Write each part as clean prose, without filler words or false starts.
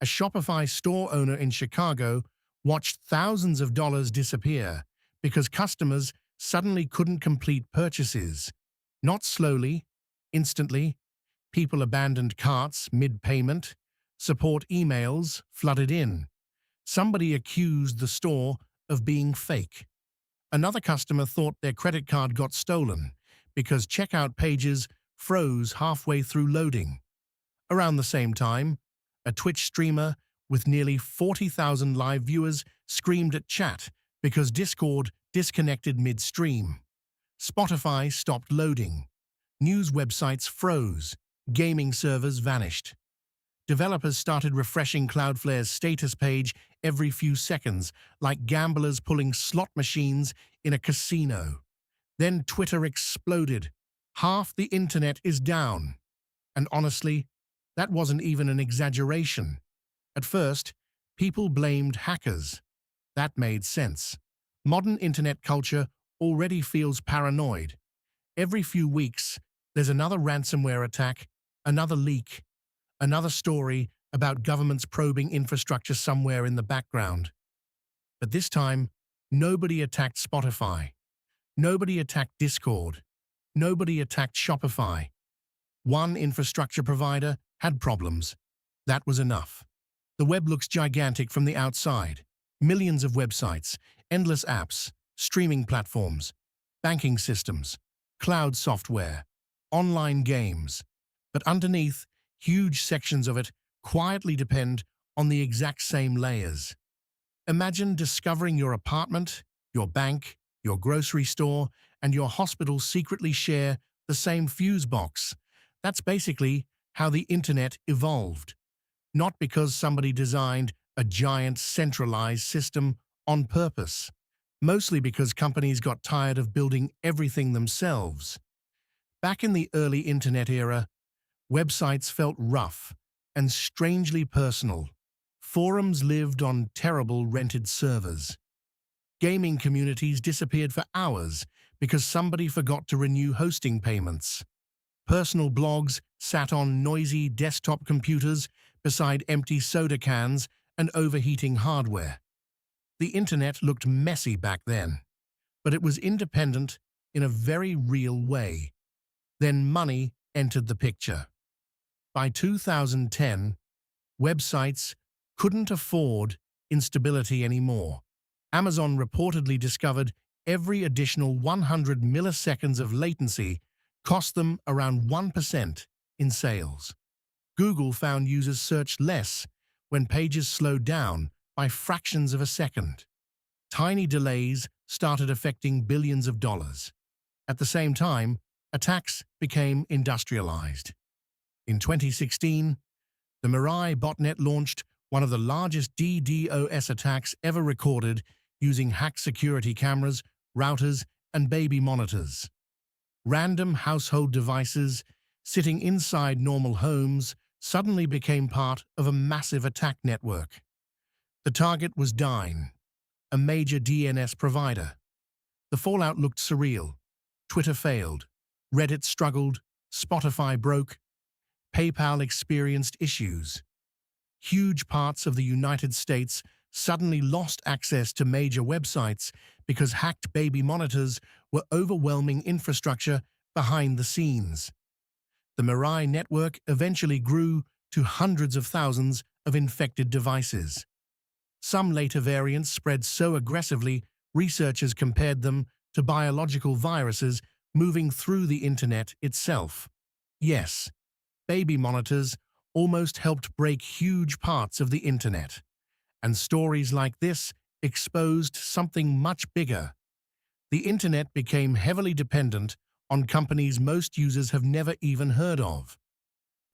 A Shopify store owner in Chicago watched thousands of dollars disappear because customers suddenly couldn't complete purchases. Not slowly, instantly. People abandoned carts mid-payment. Support emails flooded in. Somebody accused the store of being fake. Another customer thought their credit card got stolen because checkout pages froze halfway through loading. Around the same time, a Twitch streamer with nearly 40,000 live viewers screamed at chat because Discord disconnected midstream. Spotify stopped loading. News websites froze. Gaming servers vanished. Developers started refreshing Cloudflare's status page every few seconds, like gamblers pulling slot machines in a casino. Then Twitter exploded. Half the internet is down. And honestly, that wasn't even an exaggeration. At first, people blamed hackers. That made sense. Modern internet culture already feels paranoid. Every few weeks, there's another ransomware attack, another leak, another story about governments probing infrastructure somewhere in the background. But this time, nobody attacked Spotify. Nobody attacked Discord. Nobody attacked Shopify. One infrastructure provider had problems. That was enough. The web looks gigantic from the outside. Millions of websites, endless apps, streaming platforms, banking systems, cloud software, online games. But underneath, huge sections of it quietly depend on the exact same layers. Imagine discovering your apartment, your bank, your grocery store, and your hospital secretly share the same fuse box. That's basically how the internet evolved. Not because somebody designed a giant centralized system on purpose. Mostly because companies got tired of building everything themselves. Back in the early internet era, websites felt rough and strangely personal. Forums lived on terrible rented servers. Gaming communities disappeared for hours because somebody forgot to renew hosting payments. Personal blogs sat on noisy desktop computers beside empty soda cans and overheating hardware. The internet looked messy back then, but it was independent in a very real way. Then money entered the picture. By 2010, websites couldn't afford instability anymore. Amazon reportedly discovered every additional 100 milliseconds of latency cost them around 1% in sales. Google found users searched less when pages slowed down by fractions of a second. Tiny delays started affecting billions of dollars. At the same time, attacks became industrialized. In 2016, the Mirai botnet launched one of the largest DDoS attacks ever recorded using hacked security cameras, routers, and baby monitors. Random household devices sitting inside normal homes suddenly became part of a massive attack network. The target was Dyn, a major DNS provider. The fallout looked surreal. Twitter failed. Reddit struggled. Spotify broke. PayPal experienced issues. Huge parts of the United States suddenly lost access to major websites because hacked baby monitors were overwhelming infrastructure behind the scenes. The Mirai network eventually grew to hundreds of thousands of infected devices. Some later variants spread so aggressively, researchers compared them to biological viruses moving through the internet itself. Yes, baby monitors almost helped break huge parts of the internet. And stories like this exposed something much bigger. The internet became heavily dependent on companies most users have never even heard of.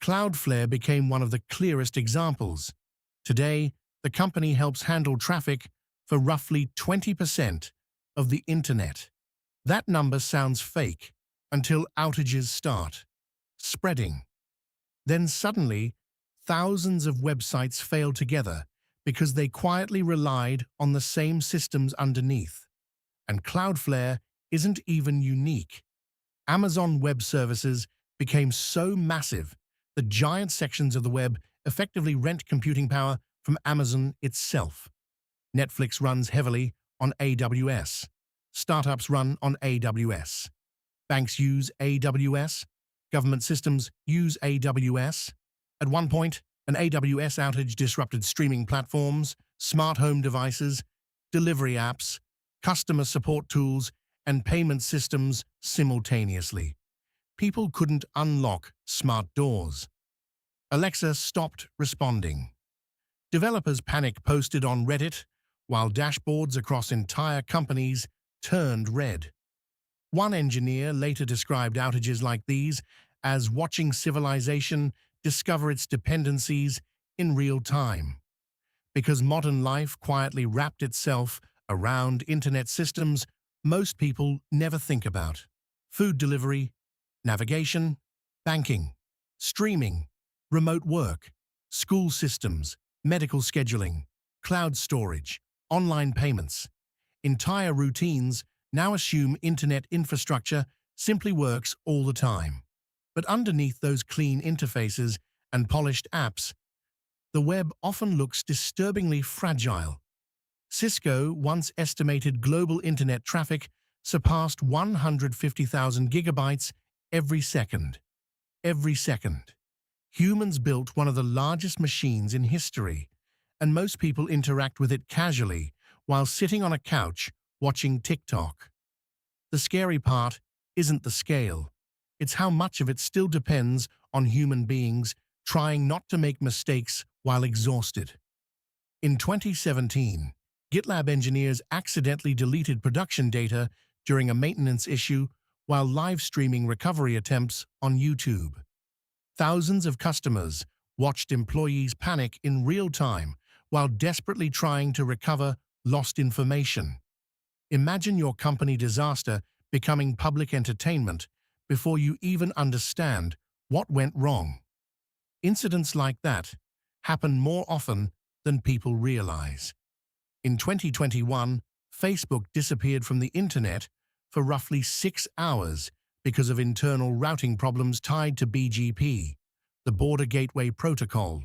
Cloudflare became one of the clearest examples. Today, the company helps handle traffic for roughly 20% of the internet. That number sounds fake until outages start spreading. Then suddenly, thousands of websites fail together because they quietly relied on the same systems underneath. And Cloudflare isn't even unique. Amazon Web Services became so massive that giant sections of the web effectively rent computing power from Amazon itself. Netflix runs heavily on AWS. Startups run on AWS. Banks use AWS. Government systems use AWS. At one point, an AWS outage disrupted streaming platforms, smart home devices, delivery apps, customer support tools, and payment systems simultaneously. People couldn't unlock smart doors. Alexa stopped responding. Developers panic posted on Reddit, while dashboards across entire companies turned red. One engineer later described outages like these as watching civilization discover its dependencies in real time. Because modern life quietly wrapped itself around internet systems most people never think about. Food delivery, navigation, banking, streaming, remote work, school systems, medical scheduling, cloud storage, online payments. Entire routines now assume internet infrastructure simply works all the time. But underneath those clean interfaces and polished apps, the web often looks disturbingly fragile. Cisco once estimated global internet traffic surpassed 150,000 gigabytes every second. Every second. Humans built one of the largest machines in history, and most people interact with it casually while sitting on a couch watching TikTok. The scary part isn't the scale. It's how much of it still depends on human beings trying not to make mistakes while exhausted. In 2017, GitLab engineers accidentally deleted production data during a maintenance issue while live streaming recovery attempts on YouTube. Thousands of customers watched employees panic in real time while desperately trying to recover lost information. Imagine your company disaster becoming public entertainment before you even understand what went wrong. Incidents like that happen more often than people realize. In 2021, Facebook disappeared from the internet for roughly 6 hours because of internal routing problems tied to BGP, the Border Gateway Protocol.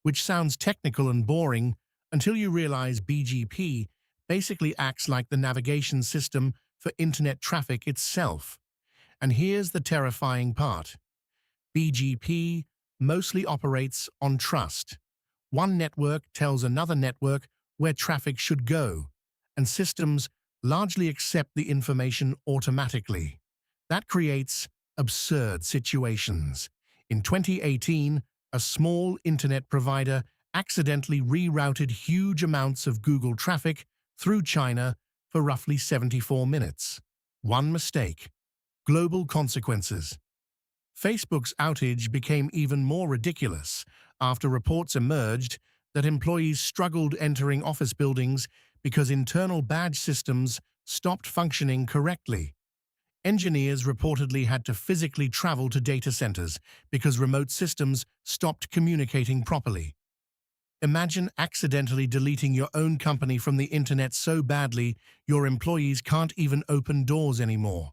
Which sounds technical and boring until you realize BGP basically acts like the navigation system for internet traffic itself. And here's the terrifying part. BGP mostly operates on trust. One network tells another network where traffic should go, and systems largely accept the information automatically. That creates absurd situations. In 2018, a small internet provider accidentally rerouted huge amounts of Google traffic through China for roughly 74 minutes. One mistake. Global consequences. Facebook's outage became even more ridiculous after reports emerged that employees struggled entering office buildings because internal badge systems stopped functioning correctly. Engineers reportedly had to physically travel to data centers because remote systems stopped communicating properly. Imagine accidentally deleting your own company from the internet so badly your employees can't even open doors anymore.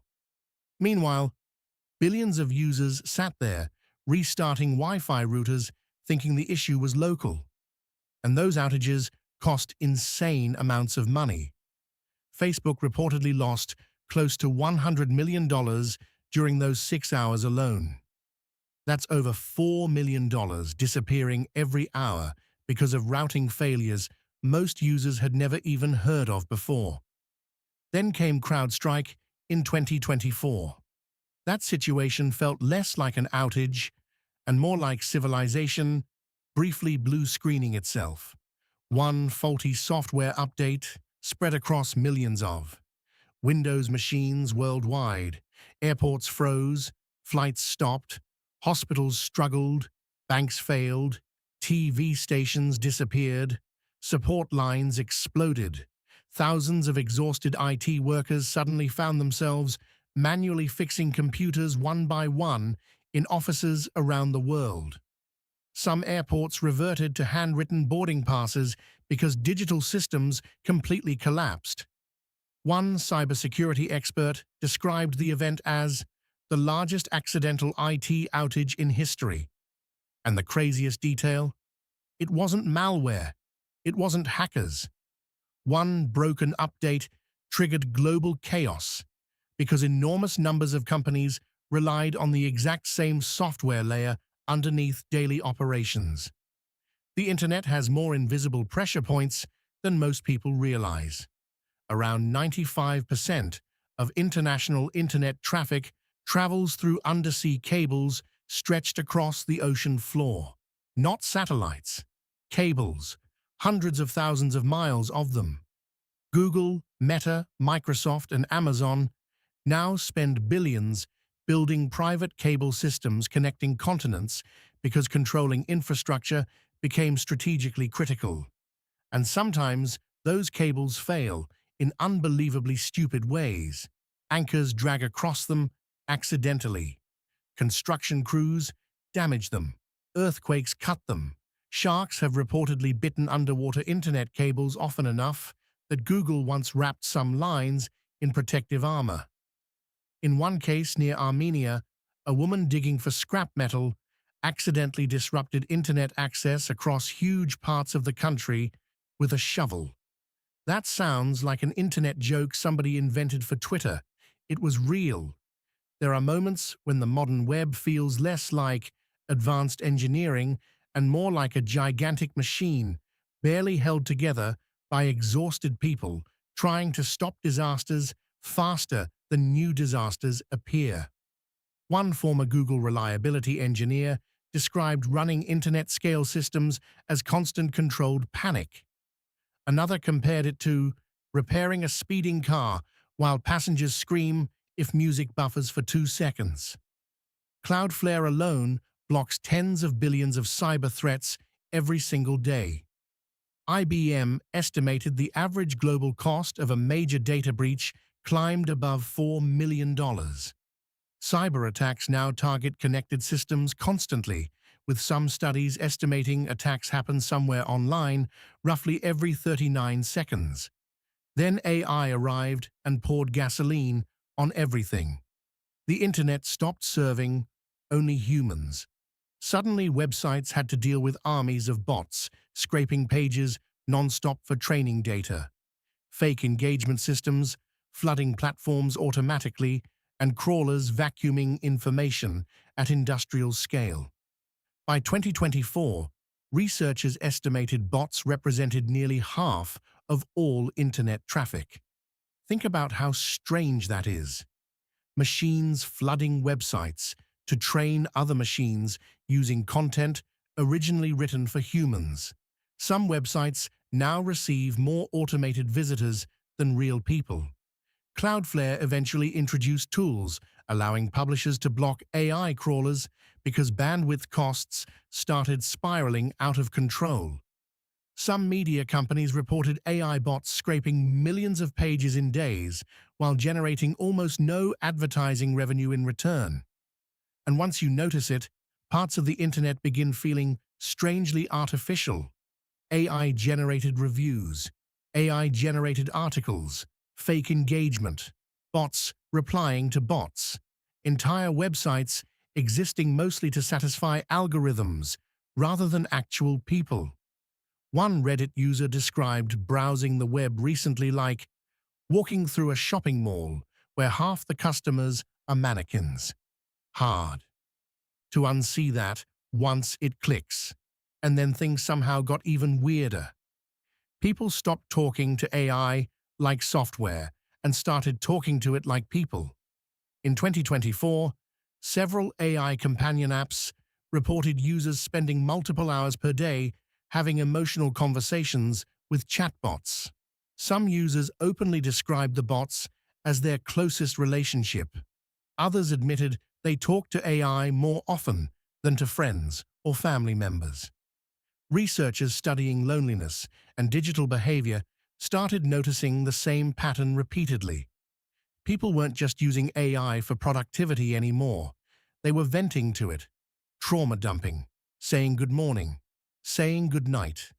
Meanwhile, billions of users sat there, restarting Wi-Fi routers thinking the issue was local. And those outages cost insane amounts of money. Facebook reportedly lost close to $100 million during those 6 hours alone. That's over $4 million disappearing every hour because of routing failures most users had never even heard of before. Then came CrowdStrike in 2024. That situation felt less like an outage and more like civilization briefly blue-screening itself. One faulty software update spread across millions of Windows machines worldwide. Airports froze, flights stopped, hospitals struggled, banks failed, TV stations disappeared, support lines exploded. Thousands of exhausted IT workers suddenly found themselves manually fixing computers one by one in offices around the world. Some airports reverted to handwritten boarding passes because digital systems completely collapsed. One cybersecurity expert described the event as the largest accidental IT outage in history. And the craziest detail? It wasn't malware. It wasn't hackers. One broken update triggered global chaos because enormous numbers of companies relied on the exact same software layer underneath daily operations. The internet has more invisible pressure points than most people realize. Around 95% of international internet traffic travels through undersea cables stretched across the ocean floor. Not satellites, cables, hundreds of thousands of miles of them. Google, Meta, Microsoft, and Amazon now spend billions building private cable systems connecting continents because controlling infrastructure became strategically critical. And sometimes those cables fail in unbelievably stupid ways. Anchors drag across them accidentally. Construction crews damage them. Earthquakes cut them. Sharks have reportedly bitten underwater internet cables often enough that Google once wrapped some lines in protective armor. In one case near Armenia, a woman digging for scrap metal accidentally disrupted internet access across huge parts of the country with a shovel. That sounds like an internet joke somebody invented for Twitter. It was real. There are moments when the modern web feels less like advanced engineering and more like a gigantic machine, barely held together by exhausted people trying to stop disasters faster than new disasters appear. One former Google reliability engineer described running internet-scale systems as constant controlled panic. Another compared it to repairing a speeding car while passengers scream if music buffers for 2 seconds. Cloudflare alone blocks tens of billions of cyber threats every single day. IBM estimated the average global cost of a major data breach climbed above $4 million. Cyber attacks now target connected systems constantly, with some studies estimating attacks happen somewhere online roughly every 39 seconds. Then AI arrived and poured gasoline on everything. The internet stopped serving only humans. Suddenly, websites had to deal with armies of bots, scraping pages non-stop for training data. Fake engagement systems, flooding platforms automatically, and crawlers vacuuming information at industrial scale. By 2024, researchers estimated bots represented nearly half of all internet traffic. Think about how strange that is. Machines flooding websites to train other machines using content originally written for humans. Some websites now receive more automated visitors than real people. Cloudflare eventually introduced tools allowing publishers to block AI crawlers because bandwidth costs started spiraling out of control. Some media companies reported AI bots scraping millions of pages in days while generating almost no advertising revenue in return. And once you notice it, parts of the internet begin feeling strangely artificial. AI-generated reviews, AI-generated articles, fake engagement, bots replying to bots, entire websites existing mostly to satisfy algorithms rather than actual people. One Reddit user described browsing the web recently like walking through a shopping mall where half the customers are mannequins. Hard to unsee that once it clicks, and then things somehow got even weirder. People stopped talking to AI like software and started talking to it like people. In 2024, several AI companion apps reported users spending multiple hours per day having emotional conversations with chatbots. Some users openly described the bots as their closest relationship. Others admitted they talked to AI more often than to friends or family members. Researchers studying loneliness and digital behavior started noticing the same pattern repeatedly. People weren't just using AI for productivity anymore. They were venting to it, trauma dumping, saying good morning, saying good night.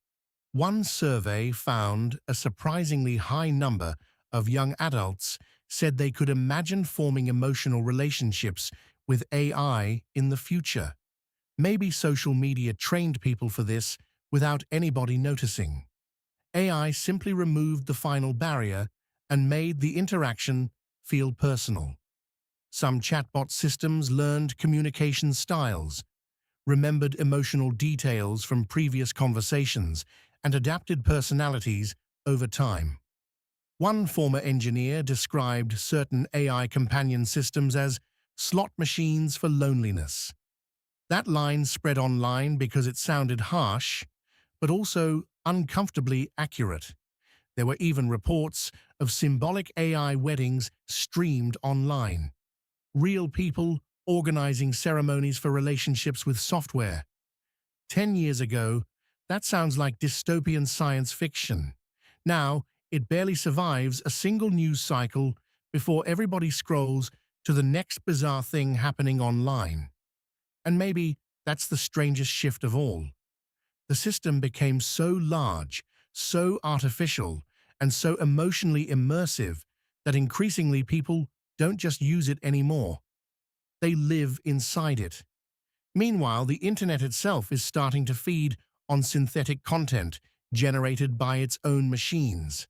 One survey found a surprisingly high number of young adults said they could imagine forming emotional relationships with AI in the future. Maybe social media trained people for this without anybody noticing. AI simply removed the final barrier and made the interaction feel personal. Some chatbot systems learned communication styles, remembered emotional details from previous conversations, and adapted personalities over time. One former engineer described certain AI companion systems as slot machines for loneliness. That line spread online because it sounded harsh, but also uncomfortably accurate. There were even reports of symbolic AI weddings streamed online. Real people organizing ceremonies for relationships with software. 10 years ago, that sounds like dystopian science fiction. Now, it barely survives a single news cycle before everybody scrolls to the next bizarre thing happening online. And maybe that's the strangest shift of all. The system became so large, so artificial, and so emotionally immersive that increasingly people don't just use it anymore. They live inside it. Meanwhile, the internet itself is starting to feed on synthetic content generated by its own machines.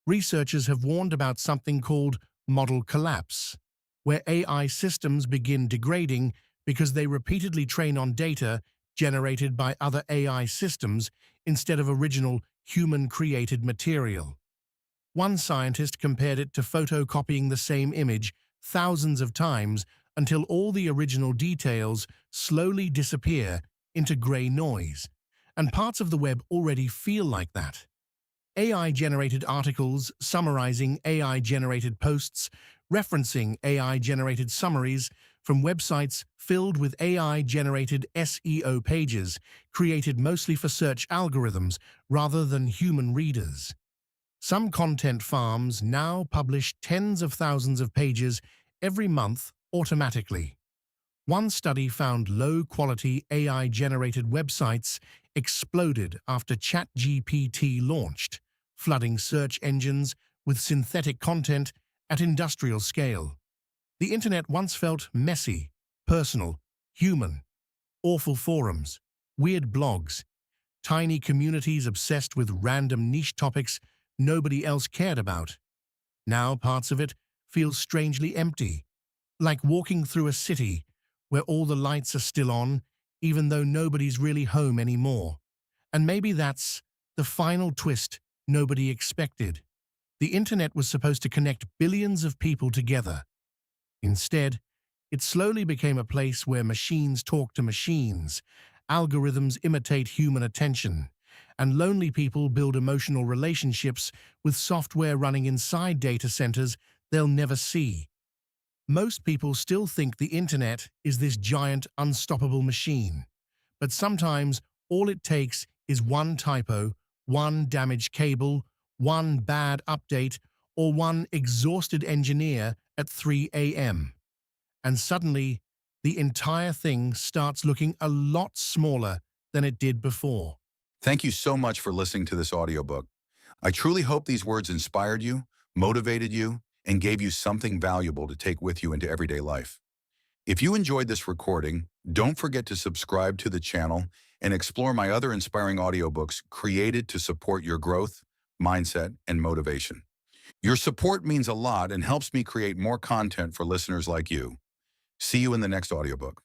Researchers have warned about something called model collapse, where AI systems begin degrading because they repeatedly train on data generated by other AI systems instead of original human-created material. One scientist compared it to photocopying the same image thousands of times until all the original details slowly disappear into grey noise. And parts of the web already feel like that. AI-generated articles summarizing AI-generated posts, referencing AI-generated summaries from websites filled with AI-generated SEO pages, created mostly for search algorithms rather than human readers. Some content farms now publish tens of thousands of pages every month automatically. One study found low-quality AI-generated websites exploded after ChatGPT launched, flooding search engines with synthetic content at industrial scale. The internet once felt messy, personal, human. Awful forums, weird blogs, tiny communities obsessed with random niche topics nobody else cared about. Now parts of it feel strangely empty, like walking through a city where all the lights are still on, even though nobody's really home anymore. And maybe that's the final twist nobody expected. The internet was supposed to connect billions of people together. Instead, it slowly became a place where machines talk to machines, algorithms imitate human attention, and lonely people build emotional relationships with software running inside data centers they'll never see. Most people still think the internet is this giant, unstoppable machine. But sometimes all it takes is one typo, one damaged cable, one bad update, or one exhausted engineer at 3 a.m. And suddenly, the entire thing starts looking a lot smaller than it did before. Thank you so much for listening to this audiobook. I truly hope these words inspired you, motivated you, and gave you something valuable to take with you into everyday life. If you enjoyed this recording, don't forget to subscribe to the channel and explore my other inspiring audiobooks created to support your growth, mindset, and motivation. Your support means a lot and helps me create more content for listeners like you. See you in the next audiobook.